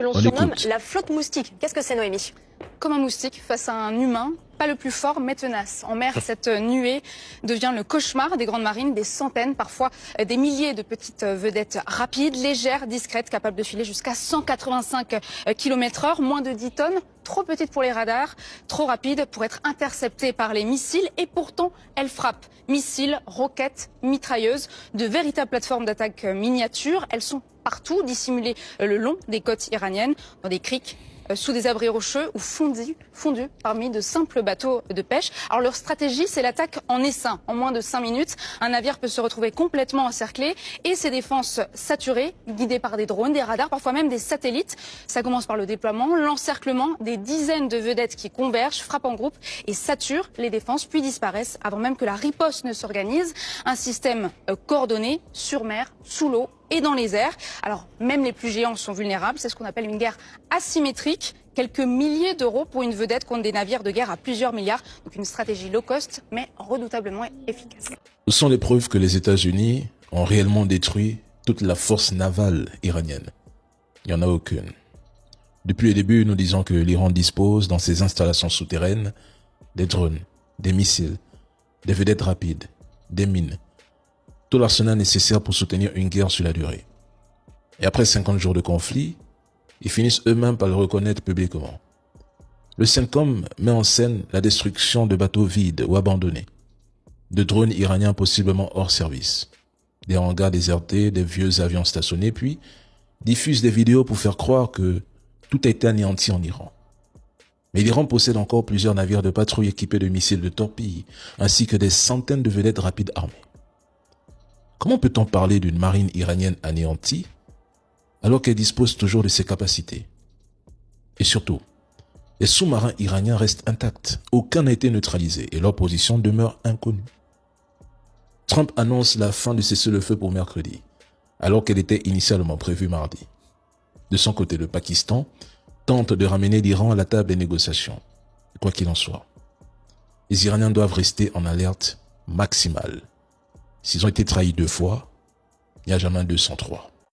L'on surnomme la flotte moustique. Qu'est-ce que c'est, Noémie? Comme un moustique face à un humain, pas le plus fort mais tenace. En mer, cette nuée devient le cauchemar des grandes marines, des centaines, parfois des milliers de petites vedettes rapides, légères, discrètes, capables de filer jusqu'à 185 km/h, moins de 10 tonnes, trop petites pour les radars, trop rapides pour être interceptées par les missiles et pourtant elles frappent. Missiles, roquettes, mitrailleuses, de véritables plateformes d'attaque miniatures, elles sont partout, dissimulées le long des côtes iraniennes, dans des criques, sous des abris rocheux ou fondus parmi de simples bateaux de pêche. Alors leur stratégie, c'est l'attaque en essaim. En moins de 5 minutes, un navire peut se retrouver complètement encerclé et ses défenses saturées, guidées par des drones, des radars, parfois même des satellites. Ça commence par le déploiement, l'encerclement, des dizaines de vedettes qui convergent, frappent en groupe et saturent les défenses, puis disparaissent avant même que la riposte ne s'organise. Un système coordonné, sur mer, sous l'eau et dans les airs. Alors même les plus géants sont vulnérables, c'est ce qu'on appelle une guerre asymétrique. Quelques milliers d'euros pour une vedette contre des navires de guerre à plusieurs milliards. Donc une stratégie low cost mais redoutablement efficace. Ce sont les preuves que les États-Unis ont réellement détruit toute la force navale iranienne. Il n'y en a aucune. Depuis le début, nous disons que l'Iran dispose dans ses installations souterraines des drones, des missiles, des vedettes rapides, des mines. Tout l'arsenal nécessaire pour soutenir une guerre sur la durée. Et après 50 jours de conflit, ils finissent eux-mêmes par le reconnaître publiquement. Le CENTCOM met en scène la destruction de bateaux vides ou abandonnés, de drones iraniens possiblement hors service, des hangars désertés, des vieux avions stationnés, puis diffuse des vidéos pour faire croire que tout a été anéanti en Iran. Mais l'Iran possède encore plusieurs navires de patrouille équipés de missiles de torpilles, ainsi que des centaines de vedettes rapides armées. Comment peut-on parler d'une marine iranienne anéantie alors qu'elle dispose toujours de ses capacités? Et surtout, les sous-marins iraniens restent intacts, aucun n'a été neutralisé et leur position demeure inconnue. Trump annonce la fin du cessez-le-feu pour mercredi, alors qu'elle était initialement prévue mardi. De son côté, le Pakistan tente de ramener l'Iran à la table des négociations. Quoi qu'il en soit, les Iraniens doivent rester en alerte maximale. S'ils ont été trahis 2 fois, il n'y a jamais 203.